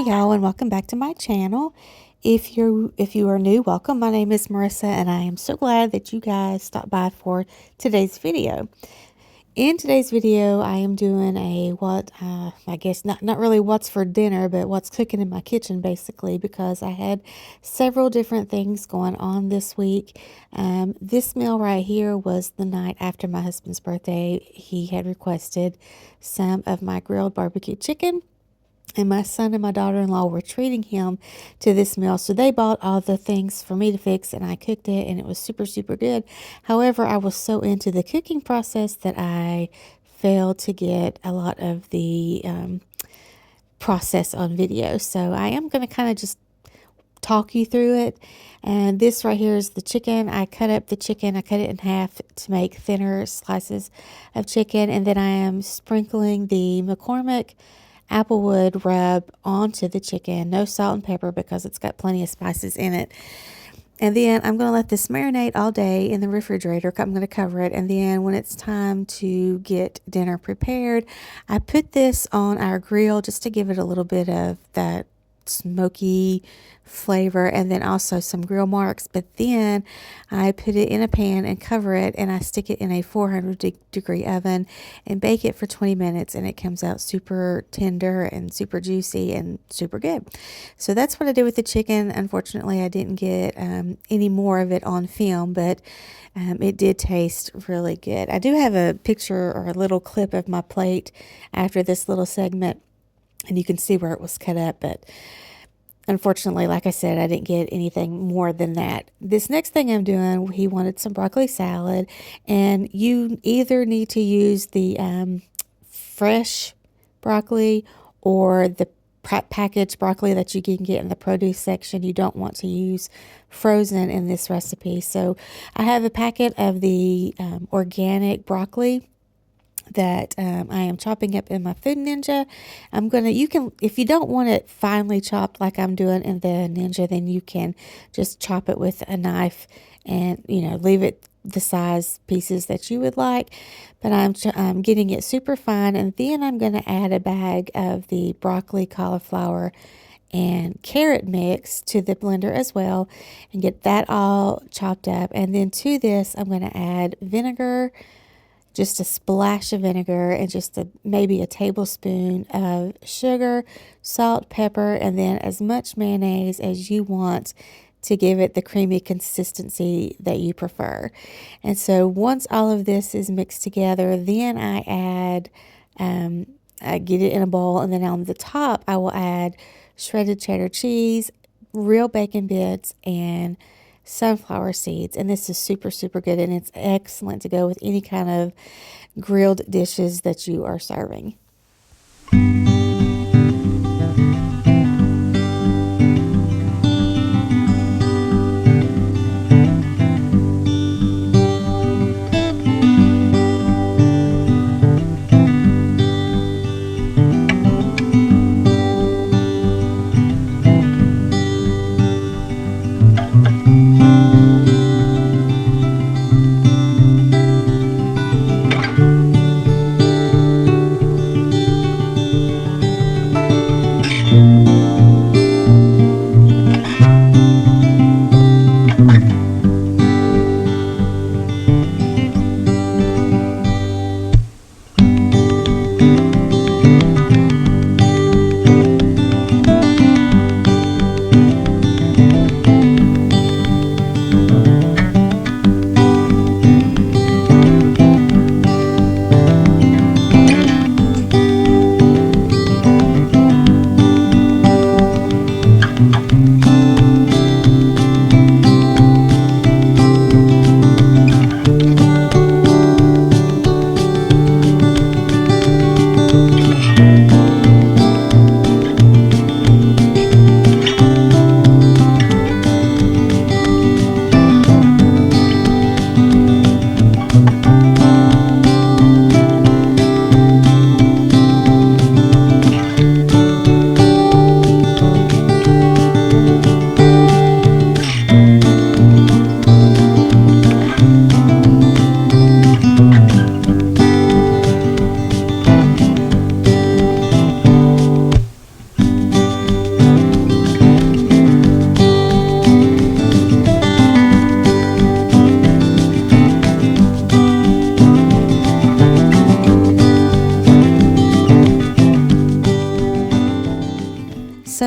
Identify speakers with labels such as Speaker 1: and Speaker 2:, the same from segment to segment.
Speaker 1: y'all, and welcome back to my channel. If you are new, welcome. My name is Marissa, and I am so glad that you guys stopped by for today's video. In today's video, I am doing a I guess not really what's for dinner, but what's cooking in my kitchen, basically, because I had several different things going on this week. This meal right here was the night after my husband's birthday. He had requested some of my grilled barbecue chicken, and my son and my daughter-in-law were treating him to this meal. So they bought all the things for me to fix, and I cooked it, and it was super, super good. However, I was so into the cooking process that I failed to get a lot of the process on video. So I am going to kind of just talk you through it. And this right here is the chicken. I cut up the chicken. I cut it in half to make thinner slices of chicken. And then I am sprinkling the McCormick applewood rub onto the chicken. No salt and pepper because it's got plenty of spices in it. And then I'm going to let this marinate all day in the refrigerator. I'm going to cover it. And then when it's time to get dinner prepared, I put this on our grill just to give it a little bit of that smoky flavor, and then also some grill marks. But then I put it in a pan and cover it, and I stick it in a 400-degree oven and bake it for 20 minutes, and it comes out super tender and super juicy and super good. So that's what I did with the chicken. Unfortunately, I didn't get any more of it on film, but it did taste really good. I do have a picture or a little clip of my plate after this little segment, and you can see where it was cut up, but unfortunately, like I said, I didn't get anything more than that. This next thing I'm doing, he wanted some broccoli salad, and you either need to use the fresh broccoli or the packaged broccoli that you can get in the produce section. You don't want to use frozen in this recipe. So I have a packet of the organic broccoli that I am chopping up in my Food Ninja. You can, if you don't want it finely chopped like I'm doing in the Ninja, then you can just chop it with a knife and, leave it the size pieces that you would like. But I'm getting it super fine, and then I'm going to add a bag of the broccoli, cauliflower, and carrot mix to the blender as well, and get that all chopped up. And then to this, I'm going to add vinegar, just a splash of vinegar, and just maybe a tablespoon of sugar, salt, pepper, and then as much mayonnaise as you want to give it the creamy consistency that you prefer. And so once all of this is mixed together, then I get it in a bowl, and then on the top I will add shredded cheddar cheese, real bacon bits, and sunflower seeds. And this is super, super good, and it's excellent to go with any kind of grilled dishes that you are serving.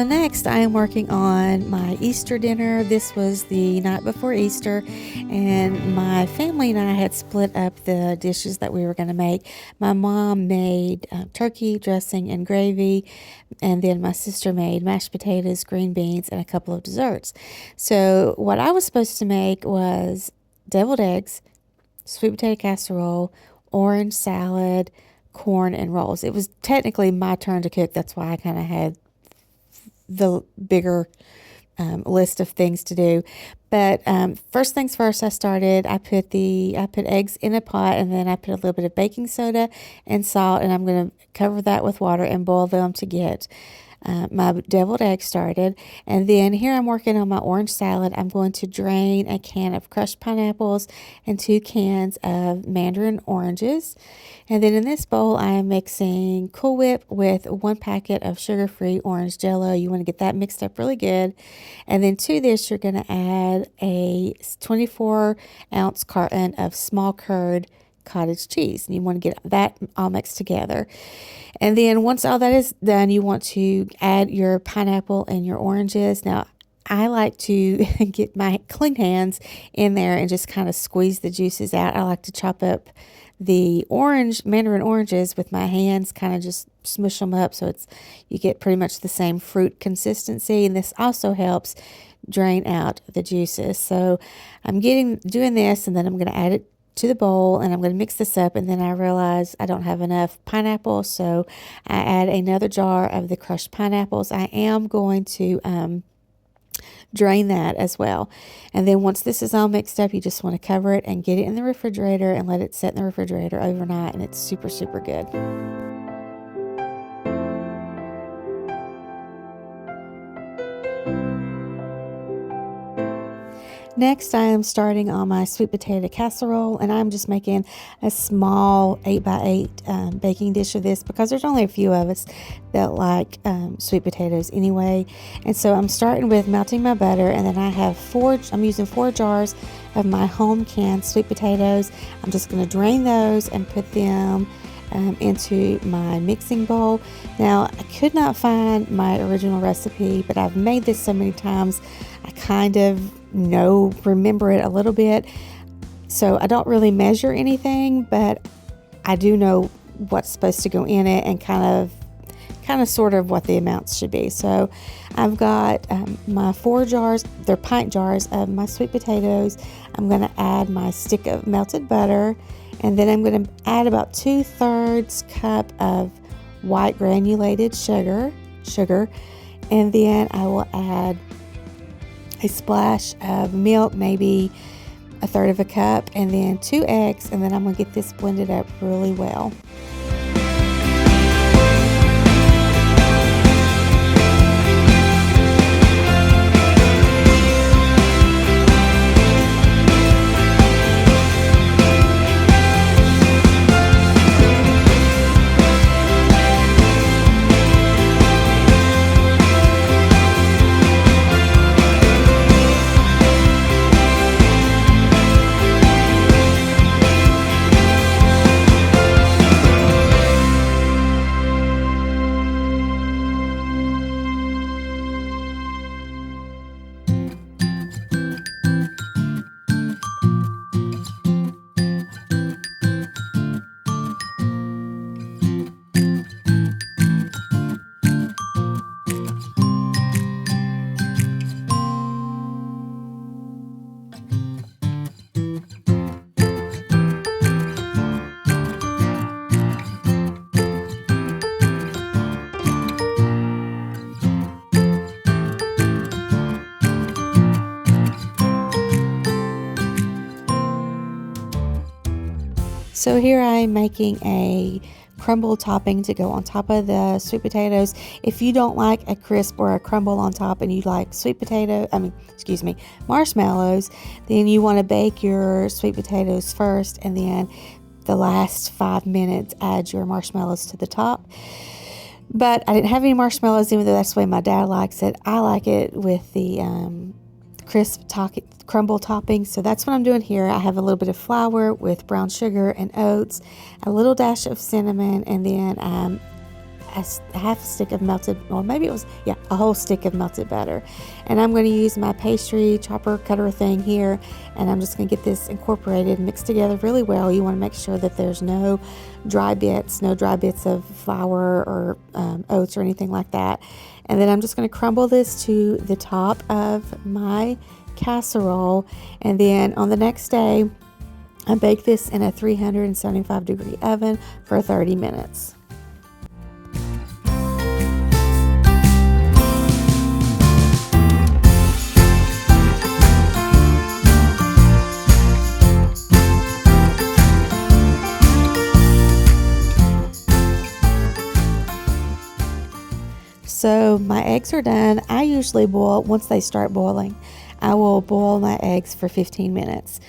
Speaker 1: next I am working on my Easter dinner. This was the night before Easter, and my family and I had split up the dishes that we were going to make. My mom made turkey dressing and gravy, and then my sister made mashed potatoes, green beans, and a couple of desserts. So what I was supposed to make was deviled eggs, sweet potato casserole, orange salad, corn, and rolls. It was technically my turn to cook. That's why I kind of had the bigger list of things to do. But first things first, I put eggs in a pot, and then I put a little bit of baking soda and salt, and I'm going to cover that with water and boil them to get my deviled eggs started. And then here I'm working on my orange salad. I'm going to drain a can of crushed pineapples and 2 cans of mandarin oranges. And then in this bowl, I am mixing Cool Whip with 1 packet of sugar-free orange Jello. You want to get that mixed up really good. And then to this, you're going to add a 24-ounce carton of small curd cottage cheese. And you want to get that all mixed together. And then once all that is done, you want to add your pineapple and your oranges. Now, I like to get my clean hands in there and just kind of squeeze the juices out. I like to chop up the mandarin oranges with my hands, kind of just smush them up so you get pretty much the same fruit consistency. And this also helps drain out the juices. So I'm doing this, and then I'm going to add it to the bowl, and I'm going to mix this up. And then I realize I don't have enough pineapple, so I add another jar of the crushed pineapples. I am going to drain that as well. And then once this is all mixed up, you just want to cover it and get it in the refrigerator and let it sit in the refrigerator overnight, and it's super, super good. Next, I am starting on my sweet potato casserole, and I'm just making a small 8x8 baking dish of this because there's only a few of us that like sweet potatoes anyway. And so I'm starting with melting my butter, and then I'm using 4 jars of my home canned sweet potatoes. I'm just going to drain those and put them into my mixing bowl. Now, I could not find my original recipe, but I've made this so many times, I kind of remember it a little bit. So I don't really measure anything, but I do know what's supposed to go in it and kind of sort of what the amounts should be. So I've got my 4 jars, they're pint jars of my sweet potatoes. I'm going to add my stick of melted butter, and then I'm going to add about 2/3 cup of white granulated sugar, and then I will add a splash of milk, maybe 1/3 of a cup, and then 2 eggs, and then I'm going to get this blended up really well. So here I'm making a crumble topping to go on top of the sweet potatoes. If you don't like a crisp or a crumble on top and you like marshmallows, then you want to bake your sweet potatoes first, and then the last 5 minutes add your marshmallows to the top. But I didn't have any marshmallows, even though that's the way my dad likes it. I like it with the crisp crumble topping. So that's what I'm doing here. I have a little bit of flour with brown sugar and oats, a little dash of cinnamon, and then I'm a half a stick of melted, or maybe it was, yeah, a whole stick of melted butter. And I'm going to use my pastry chopper cutter thing here, and I'm just going to get this incorporated, mixed together really well. You want to make sure that there's no dry bits of flour or oats or anything like that. And then I'm just going to crumble this to the top of my casserole, and then on the next day I bake this in a 375-degree oven for 30 minutes. So my eggs are done. I usually boil, once they start boiling, I will boil my eggs for 15 minutes.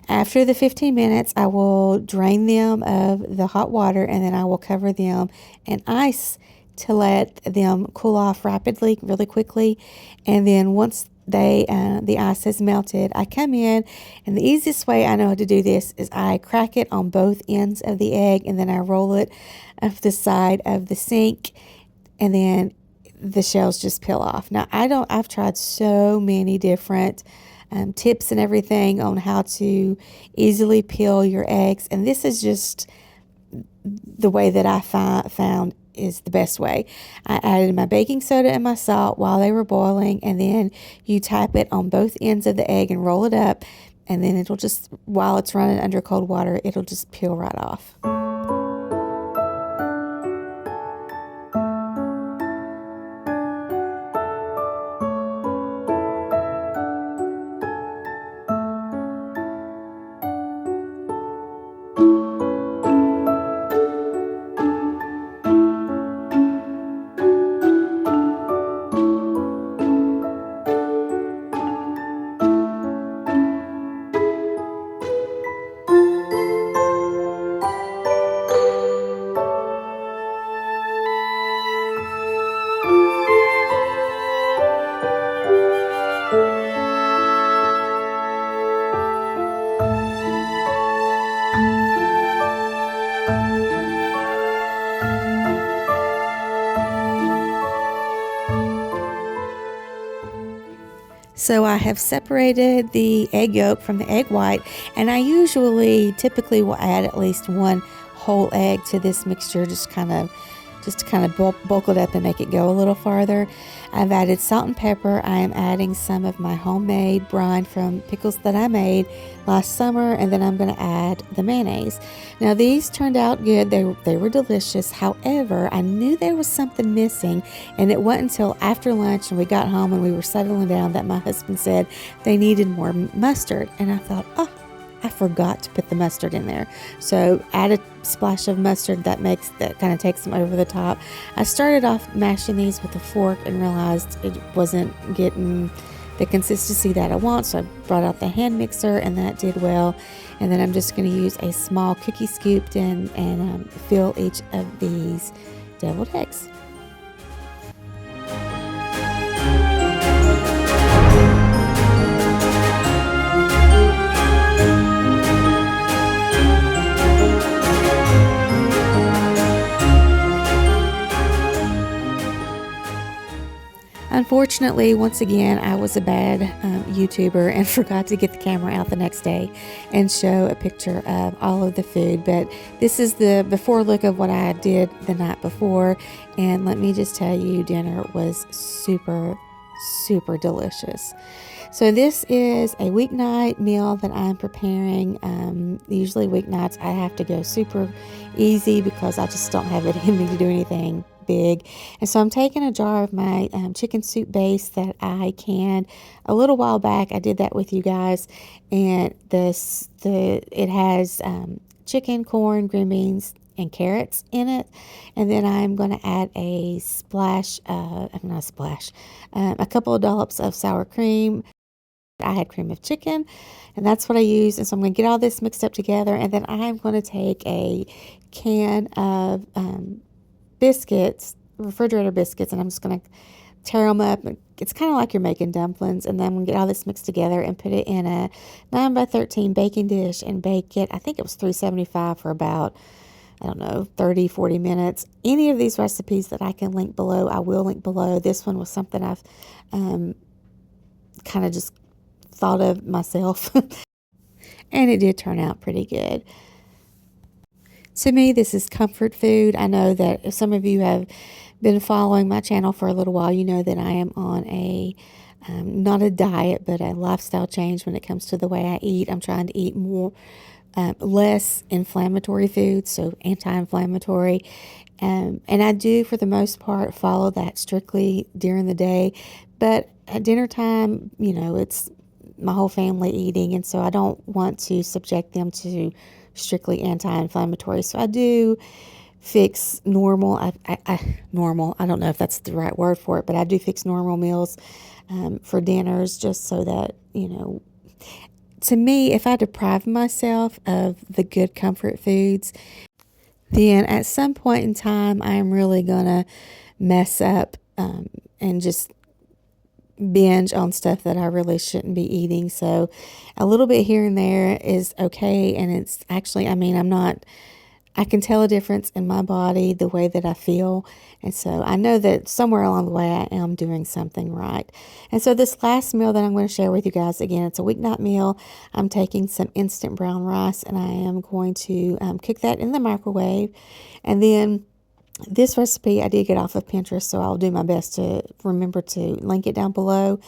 Speaker 1: After the 15 minutes, I will drain them of the hot water, and then I will cover them in ice to let them cool off rapidly, really quickly. And then once the ice has melted, I come in, and the easiest way I know how to do this is I crack it on both ends of the egg, and then I roll it up the side of the sink, and then the shells just peel off. Now, I've tried so many different tips and everything on how to easily peel your eggs, and this is just the way that I found is the best way. I added my baking soda and my salt while they were boiling, and then you tap it on both ends of the egg and roll it up, and then it'll just, while it's running under cold water, it'll just peel right off. So I have separated the egg yolk from the egg white, and I typically will add at least one whole egg to this mixture, just to kind of bulk it up and make it go a little farther. I've added salt and pepper. I am adding some of my homemade brine from pickles that I made last summer, and then I'm going to add the mayonnaise. Now, these turned out good. They were delicious. However, I knew there was something missing, and it wasn't until after lunch and we got home and we were settling down that my husband said they needed more mustard, and I thought, oh, I forgot to put the mustard in there. So add a splash of mustard that kind of takes them over the top. I started off mashing these with a fork and realized it wasn't getting the consistency that I want, so I brought out the hand mixer, and that did well. And then I'm just going to use a small cookie scooped in and fill each of these deviled eggs. Unfortunately, once again, I was a bad YouTuber and forgot to get the camera out the next day and show a picture of all of the food. But this is the before look of what I did the night before. And let me just tell you, dinner was super, super delicious. So this is a weeknight meal that I'm preparing. Usually weeknights I have to go super easy because I just don't have it in me to do anything big. And so I'm taking a jar of my chicken soup base that I canned a little while back. I did that with you guys, and it has chicken, corn, green beans, and carrots in it. And then I'm going to add a couple of dollops of sour cream. I had cream of chicken, and that's what I used. And so I'm going to get all this mixed up together, and then I'm going to take a can of biscuits, refrigerator biscuits, and I'm just going to tear them up. It's kind of like you're making dumplings, and then I'm going to get all this mixed together and put it in a 9 by 13 baking dish and bake it. I think it was 375 for about I don't know, 30, 40 minutes. Any of these recipes that I can link below, I will link below. This one was something I've kind of just thought of myself. And it did turn out pretty good. To me, this is comfort food. I know that if some of you have been following my channel for a little while, you know that I am on a not a diet, but a lifestyle change when it comes to the way I eat. I'm trying to eat more, less inflammatory foods, so anti-inflammatory. And I do, for the most part, follow that strictly during the day. But at dinner time, you know, it's my whole family eating, and so I don't want to subject them to strictly anti-inflammatory. So I do fix normal. Normal. I don't know if that's the right word for it, but I do fix normal meals for dinners, just so that, you know, to me, if I deprive myself of the good comfort foods, then at some point in time, I'm really gonna mess up and just binge on stuff that I really shouldn't be eating. So a little bit here and there is okay. And it's actually, I mean, I can tell a difference in my body, the way that I feel. And so I know that somewhere along the way I am doing something right. And so this last meal that I'm going to share with you guys, again, it's a weeknight meal. I'm taking some instant brown rice and I am going to cook that in the microwave. And then this recipe I did get off of Pinterest, so I'll do my best to remember to link it down below.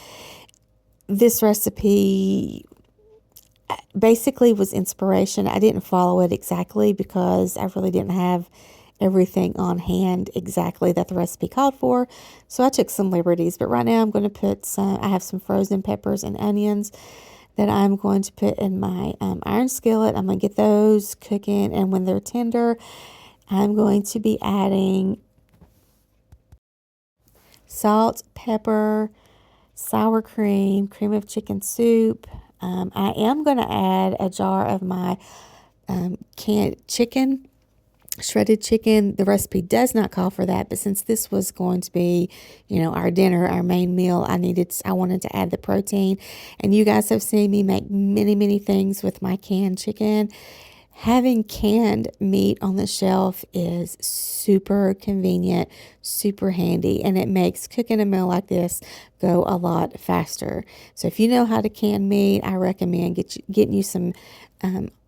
Speaker 1: This recipe basically was inspiration. I didn't follow it exactly because I really didn't have everything on hand exactly that the recipe called for. So I took some liberties. But right now I'm going to put I have some frozen peppers and onions that I'm going to put in my iron skillet. I'm going to get those cooking, and when they're tender, I'm going to be adding salt, pepper, sour cream, cream of chicken soup. I am going to add a jar of my canned chicken, shredded chicken. The recipe does not call for that, but since this was going to be, you know, our dinner, our main meal, I wanted to add the protein. And you guys have seen me make many, many things with my canned chicken. Having canned meat on the shelf is super convenient, super handy, and it makes cooking a meal like this go a lot faster. So if you know how to can meat, I recommend getting you some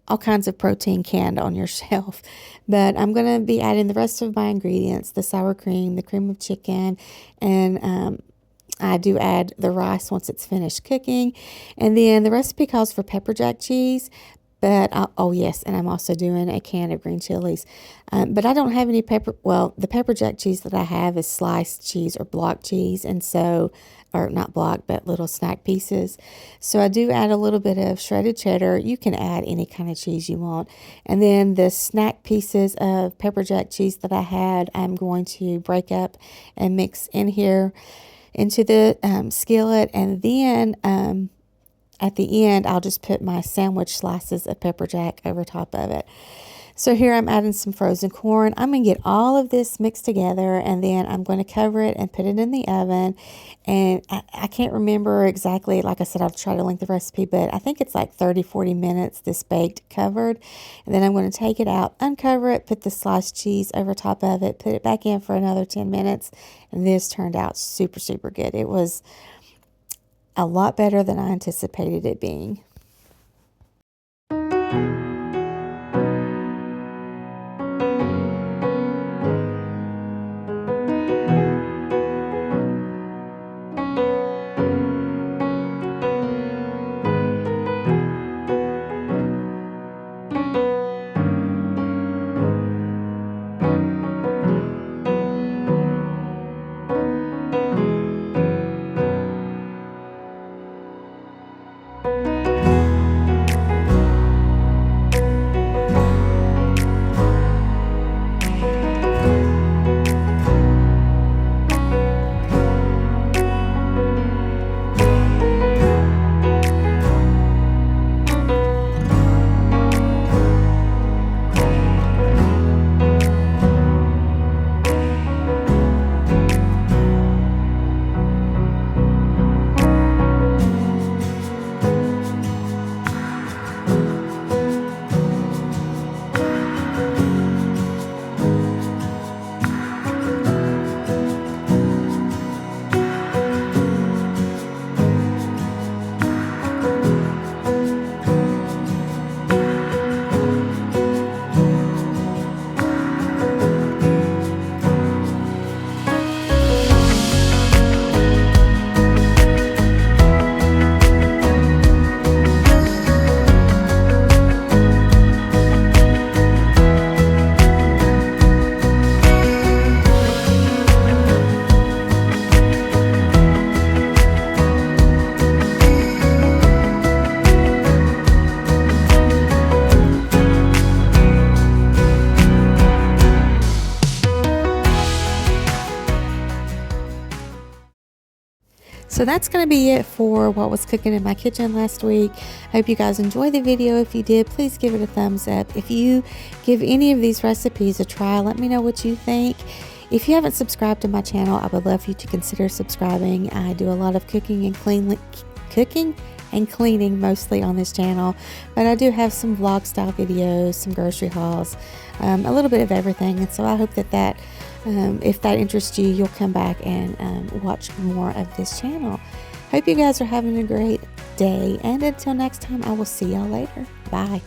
Speaker 1: all kinds of protein canned on your shelf. But I'm going to be adding the rest of my ingredients, the sour cream, the cream of chicken, and I do add the rice once it's finished cooking. And then the recipe calls for pepper jack cheese. But, oh yes, and I'm also doing a can of green chilies. But I don't have any pepper. Well, the pepper jack cheese that I have is sliced cheese or block cheese. And so, or not block, but little snack pieces. So I do add a little bit of shredded cheddar. You can add any kind of cheese you want. And then the snack pieces of pepper jack cheese that I had, I'm going to break up and mix in here into the skillet. And then at the end, I'll just put my sandwich slices of pepper jack over top of it. So here I'm adding some frozen corn. I'm going to get all of this mixed together, and then I'm going to cover it and put it in the oven. And I can't remember exactly. Like I said, I'll try to link the recipe, but I think it's like 30, 40 minutes this baked covered. And then I'm going to take it out, uncover it, put the sliced cheese over top of it, put it back in for another 10 minutes. And this turned out super, super good. It was a lot better than I anticipated it being. So that's going to be it for what was cooking in my kitchen last week. I hope you guys enjoyed the video. If you did, please give it a thumbs up. If you give any of these recipes a try, let me know what you think. If you haven't subscribed to my channel, I would love for you to consider subscribing. I do a lot of cooking and cleaning mostly on this channel, but I do have some vlog style videos, some grocery hauls, a little bit of everything. And so I hope that if that interests you, you'll come back and watch more of this channel. Hope you guys are having a great day, and until next time, I will see y'all later. Bye.